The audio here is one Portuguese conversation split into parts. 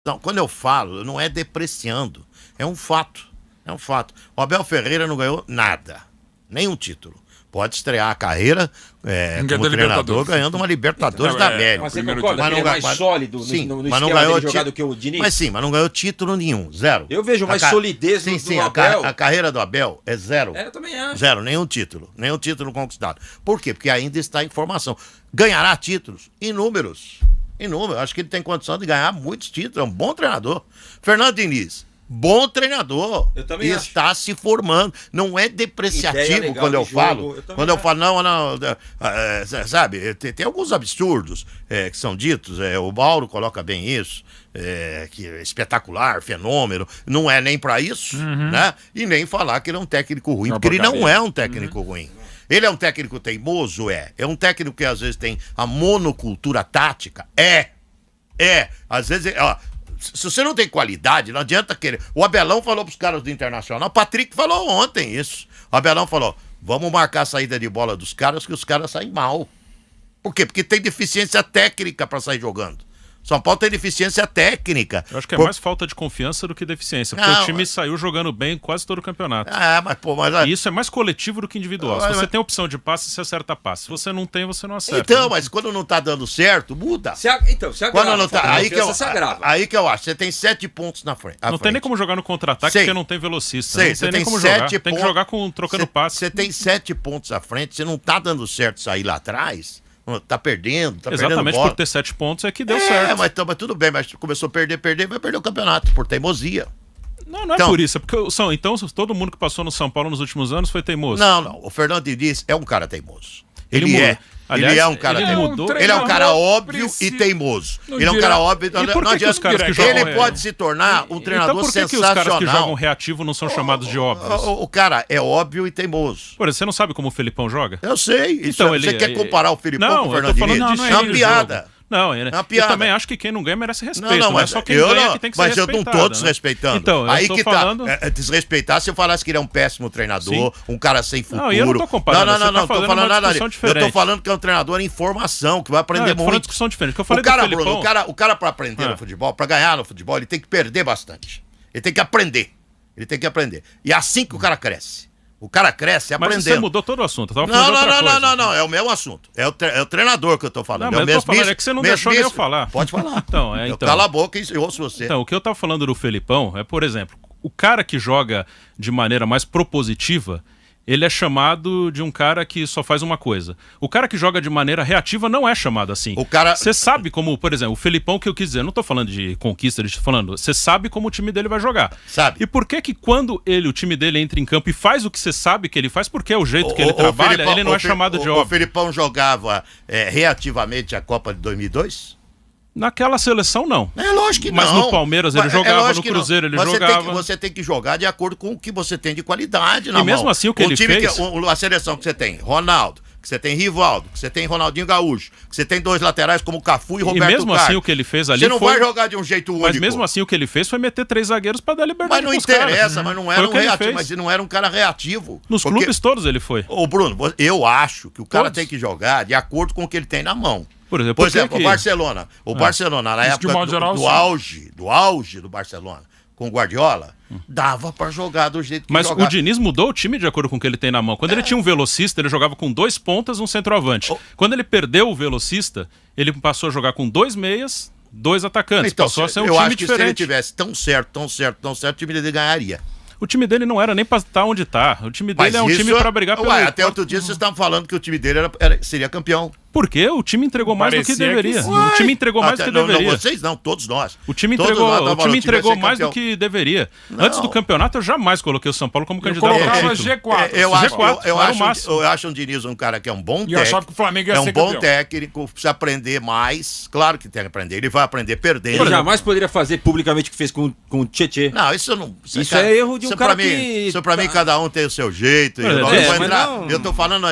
Então, quando eu falo, não é depreciando. É um fato. É um fato. O Abel Ferreira não ganhou nada. Nenhum título. Pode estrear a carreira como treinador ganhando uma Libertadores da América. Mas você concorda que ele é mais sólido no mas não esquema ganhou dele jogar do que o Diniz? Mas sim, mas não ganhou título nenhum. Zero. Eu vejo mais solidez no Abel. A carreira do Abel é zero. Eu também acho. Zero, nenhum título. Nenhum título conquistado. Por quê? Porque ainda está em formação. Ganhará títulos? Inúmeros. Acho que ele tem condição de ganhar muitos títulos. É um bom treinador. Fernando Diniz. Bom treinador. Eu também está se formando. Não é depreciativo quando eu falo. Quando eu falo, sabe, tem alguns absurdos que são ditos. O Mauro coloca bem isso. Que é espetacular, fenômeno. Não é nem para isso, né? E nem falar que ele é um técnico ruim, porque ele não é um técnico ruim. Ele é um técnico teimoso? É um técnico que às vezes tem a monocultura tática? Às vezes, se você não tem qualidade, não adianta querer. O Abelão falou pros caras do Internacional, o Patrick falou ontem isso. O Abelão falou, vamos marcar a saída de bola dos caras, que os caras saem mal. Por quê? Porque tem deficiência técnica para sair jogando. São Paulo tem deficiência técnica. Eu acho que é mais falta de confiança do que deficiência. Porque o time saiu jogando bem quase todo o campeonato. E isso é mais coletivo do que individual. Se você tem opção de passe, você acerta passe. Se você não tem, você não acerta. Então, mas quando não tá dando certo, muda. Se agrava. Não tá, aí que eu acho. Você tem 7 pontos na frente. Não tem nem como jogar no contra-ataque porque não tem velocista. Não tem nem como jogar. Tem que jogar trocando passe. Você tem 7 pontos à frente, você não tá dando certo sair lá atrás. Tá perdendo, Exatamente, bola. Por ter 7 pontos é que deu certo. Mas tudo bem, mas começou a perder, vai perder o campeonato, por teimosia. Não é por isso, é porque então todo mundo que passou no São Paulo nos últimos anos foi teimoso. Não, o Fernando Diniz é um cara teimoso. Ele é um cara teimoso. Ele é um cara óbvio e teimoso. Ele é um cara óbvio. Não adianta os caras que jogam. Ele pode se tornar um treinador sensacional. Então por que os caras que jogam reativo não são chamados de óbvios? O cara é óbvio e teimoso. Por exemplo, você não sabe como o Felipão joga? Eu sei. Então, você quer comparar o Felipão com o Fernando Diniz? É uma piada. Eu também acho que quem não ganha merece respeito. Não é só quem ganha que tem que ser respeitado. Mas eu não tô desrespeitando. Então, aí que falando... desrespeitar se eu falasse que ele é um péssimo treinador, um cara sem futuro. Não, eu não tô comparando. Não tô falando nada ali. Eu tô falando que é um treinador em formação, que vai aprender muito. Falando discussão diferente. O cara para aprender no futebol, para ganhar no futebol, ele tem que perder bastante. Ele tem que aprender. E é assim que o cara cresce. O cara cresce aprendendo. Mas você mudou todo o assunto. Não. É o mesmo assunto. É o treinador que eu tô falando. Não, mas eu tô falando, é que você não deixou nem eu falar. Pode falar. Então. Cala a boca e ouço você. Então, o que eu tava falando do Felipão é, por exemplo, o cara que joga de maneira mais propositiva, ele é chamado de um cara que só faz uma coisa. O cara que joga de maneira reativa não é chamado assim. Você sabe como, por exemplo, o Felipão que eu quis dizer, eu não tô falando de conquista, eu tô falando, você sabe como o time dele vai jogar. Sabe. E por que quando o time dele entra em campo e faz o que você sabe que ele faz, porque é o jeito que ele trabalha, Felipão, ele não é chamado de óbvio. O Felipão jogava reativamente a Copa de 2002? Naquela seleção, não. É lógico que não. Mas no Palmeiras ele jogava, no Cruzeiro ele jogava. Você tem que jogar de acordo com o que você tem de qualidade na mão. E mesmo assim o que ele fez... A seleção que você tem, Ronaldo, que você tem Rivaldo, que você tem Ronaldinho Gaúcho, que você tem 2 laterais como Cafu e Roberto Carlos. E mesmo assim o que ele fez ali Você não vai jogar de um jeito único. Mas mesmo assim o que ele fez foi meter 3 zagueiros pra dar liberdade pros caras. Mas não interessa, mas não era um reativo, mas não era um cara reativo. Nos clubes todos ele foi. Ô Bruno, eu acho que o cara tem que jogar de acordo com o que ele tem na mão. Por exemplo, o Barcelona. O Barcelona, na época do auge do Barcelona, com o Guardiola, dava pra jogar do jeito que jogava. Mas o Diniz mudou o time de acordo com o que ele tem na mão. Quando ele tinha um velocista, ele jogava com 2 pontas e um centroavante. Quando ele perdeu o velocista, ele passou a jogar com 2 meias, 2 atacantes. Então, passou a ser um time time diferente. Se ele tivesse tão certo, o time dele ganharia. O time dele não era nem pra estar onde tá. O time dele é um time pra brigar pelo... Até outro dia vocês estavam falando que o time dele seria campeão. Por quê? O time entregou mais do que deveria. O time entregou mais do que deveria. Não, vocês não, todos nós. O time entregou mais do que deveria. Antes do campeonato, eu jamais coloquei o São Paulo como candidato ao título. G4. Eu acho o Diniz um cara que é um bom técnico. Eu achava que o Flamengo ia ser campeão. É um bom técnico, precisa aprender mais. Claro que tem que aprender. Ele vai aprender perdendo. Ele jamais poderia fazer publicamente o que fez com o Tietê. Não, isso não... Isso é erro de um cara que... Isso pra mim, cada um tem o seu jeito. Eu tô falando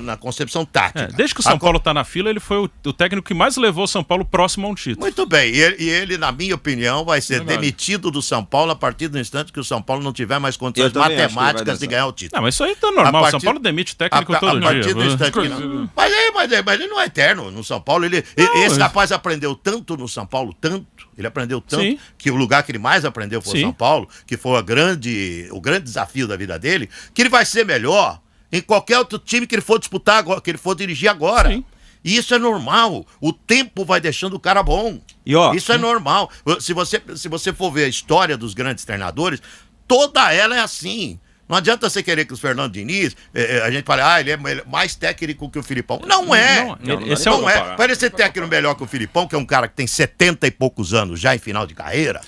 na concepção tática. Desde que o São Paulo tá na fila, ele foi o técnico que mais levou o São Paulo próximo a um título. Muito bem, e ele, na minha opinião, vai ser demitido do São Paulo a partir do instante que o São Paulo não tiver mais condições matemáticas de ganhar o título. Não, mas isso aí tá normal, o São Paulo demite técnico todo dia. A partir do instante que não. Mas ele não é eterno no São Paulo. Esse rapaz aprendeu tanto no São Paulo, tanto, Ele aprendeu tanto Sim. que o lugar que ele mais aprendeu foi o Sim. São Paulo, que foi o grande desafio da vida dele, que ele vai ser melhor em qualquer outro time que ele for disputar agora, que ele for dirigir agora. Sim. E isso é normal. O tempo vai deixando o cara bom. E, ó, isso é normal. Se você for ver a história dos grandes treinadores, toda ela é assim. Não adianta você querer que o Fernando Diniz, a gente fale, ele é mais técnico que o Filipão. Não é. Esse é o... Não é. Para ele ser técnico melhor que o Filipão, que é um cara que tem 70 e poucos anos já em final de carreira,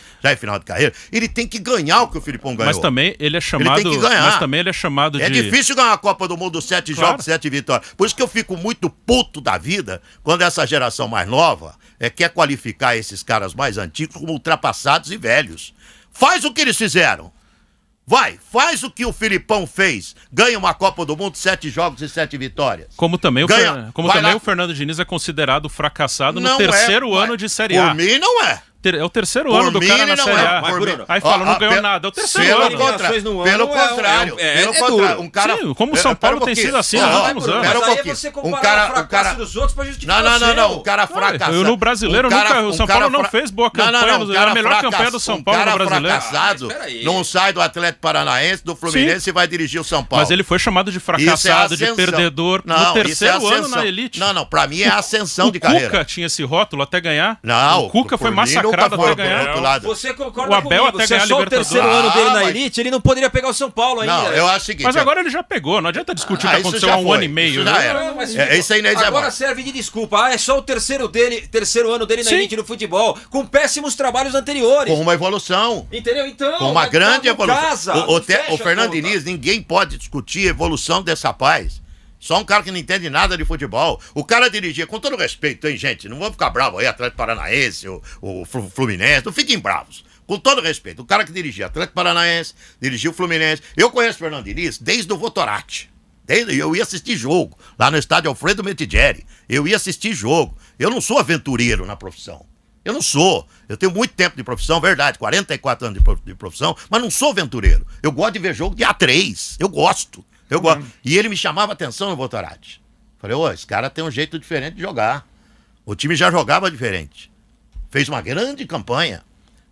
ele tem que ganhar o que o Filipão ganhou. Mas também ele é chamado... Ele tem que ganhar. Mas também ele é chamado de... É difícil ganhar a Copa do Mundo 7 jogos, 7 vitórias. Por isso que eu fico muito puto da vida quando essa geração mais nova quer qualificar esses caras mais antigos como ultrapassados e velhos. Faz o que eles fizeram. Faz o que o Filipão fez. Ganha uma Copa do Mundo, 7 jogos e 7 vitórias. Como também, o Fernando Diniz é considerado fracassado no terceiro ano de Série A. Por mim, não é. É o terceiro ano do cara na Série A. Aí fala, não ganhou nada. É o terceiro ano. Pelo contrário. Um cara, sim, como o São Paulo tem sido assim nos últimos anos. Mas aí você comparar o fracasso dos outros pra justificar Não. O cara fracassado. No brasileiro, o São Paulo não fez boa campanha. A melhor campanha do São Paulo no brasileiro. O cara fracassado não sai do Atlético Paranaense, do Fluminense e vai dirigir o São Paulo. Mas ele foi chamado de fracassado, de perdedor no terceiro ano na elite. Não, pra mim é ascensão de carreira. O Cuca tinha esse rótulo até ganhar. Não. O Cuca foi massacrado até ganhar. Você concorda o Abel comigo? até Se é ganhar só o Libertadores. terceiro ano dele na elite, ele não poderia pegar o São Paulo ainda. Não, eu acho o seguinte... Mas agora ele já pegou, não adianta discutir o que aconteceu há um ano e meio. Isso já era. Isso aí não é agora serve de desculpa. É só o terceiro ano dele na elite no futebol, com péssimos trabalhos anteriores. Com uma evolução. Entendeu? Então, com uma grande evolução. Casa, o Fernando Diniz, ninguém pode discutir a evolução desse rapaz. Só um cara que não entende nada de futebol. O cara dirigia, com todo respeito, hein, gente? Não vamos ficar bravos aí, Atlético Paranaense, o Fluminense, não fiquem bravos. Com todo respeito, o cara que dirigia Atlético Paranaense, dirigiu o Fluminense. Eu conheço o Fernando Diniz desde o Votorati. Eu ia assistir jogo, lá no estádio Alfredo Metigeri. Eu ia assistir jogo. Eu não sou aventureiro na profissão. Eu não sou. Eu tenho muito tempo de profissão, verdade, 44 anos de profissão, mas não sou aventureiro. Eu gosto de ver jogo de A3. Eu gosto. E ele me chamava atenção no Votorati. Falei, esse cara tem um jeito diferente de jogar. O time já jogava diferente. Fez uma grande campanha.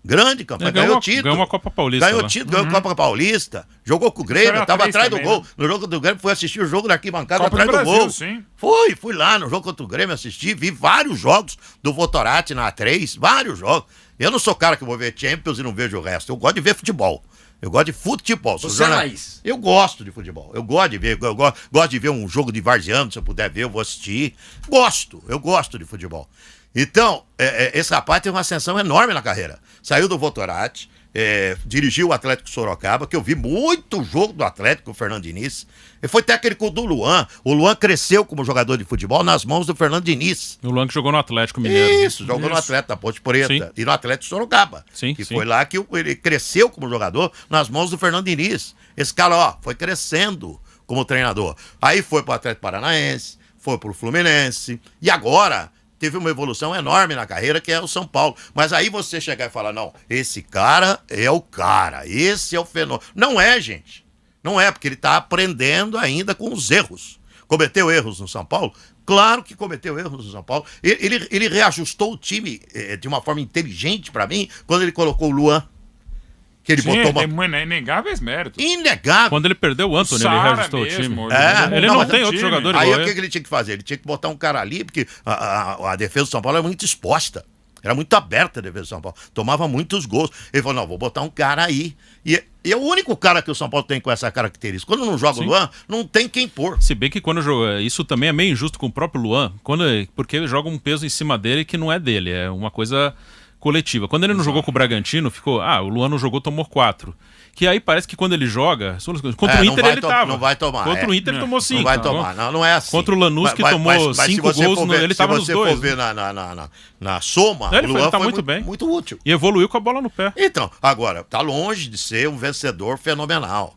Ganhou título. Ganhou uma Copa Paulista. Ganhou título, ganhou Copa Paulista. Jogou com o Grêmio, estava atrás do gol. No jogo do Grêmio, fui assistir o jogo da arquibancada atrás do gol. Sim. Fui lá no jogo contra o Grêmio, assisti, vi vários jogos do Votorati na A3, vários jogos. Eu não sou cara que vou ver Champions e não vejo o resto. Eu gosto de ver futebol. Eu gosto de futebol. Você é raiz. Eu gosto de futebol. Eu gosto de ver. Gosto de ver um jogo de varziano, se eu puder ver, eu vou assistir. Eu gosto de futebol. Então, esse rapaz tem uma ascensão enorme na carreira. Saiu do Votorati, dirigiu o Atlético Sorocaba, que eu vi muito jogo do Atlético, o Fernando Diniz. Ele foi técnico do Luan. O Luan cresceu como jogador de futebol nas mãos do Fernando Diniz. O Luan que jogou no Atlético Mineiro. Jogou no Atlético da Ponte Preta. Sim. E no Atlético Sorocaba. Foi lá que ele cresceu como jogador nas mãos do Fernando Diniz. Esse cara, foi crescendo como treinador. Aí foi pro Atlético Paranaense, foi pro Fluminense. E agora teve uma evolução enorme na carreira, que é o São Paulo. Mas aí você chegar e falar, não, esse cara é o cara, esse é o fenômeno. Não é, gente. Não é, porque ele está aprendendo ainda com os erros. Cometeu erros no São Paulo? Claro que cometeu erros no São Paulo. Ele reajustou o time de uma forma inteligente para mim, quando ele colocou o Luan. Que ele botou inegáveis méritos. Inegável. Quando ele perdeu o Antony, ele reajustou o time. Ele não tem outro jogador igual. Aí o que ele tinha que fazer? Ele tinha que botar um cara ali, porque a defesa do São Paulo era muito exposta. Era muito aberta a defesa do São Paulo. Tomava muitos gols. Ele falou, não, vou botar um cara aí. E é o único cara que o São Paulo tem com essa característica. Quando não joga o Luan, não tem quem pôr. Se bem que quando joga, isso também é meio injusto com o próprio Luan, porque ele joga um peso em cima dele que não é dele, é uma coisa coletiva. Quando ele não jogou com o Bragantino, ficou, o Luan não jogou, tomou 4. Que aí parece que quando ele joga, contra o Inter ele tava. Não vai tomar. Contra o Inter ele tomou 5. Não vai tomar, não é assim. Contra o Lanús que tomou 5 gols, ele tava nos 2. Se você for ver na soma, o Luan tá muito bem. Muito útil. E evoluiu com a bola no pé. Então, agora, tá longe de ser um vencedor fenomenal.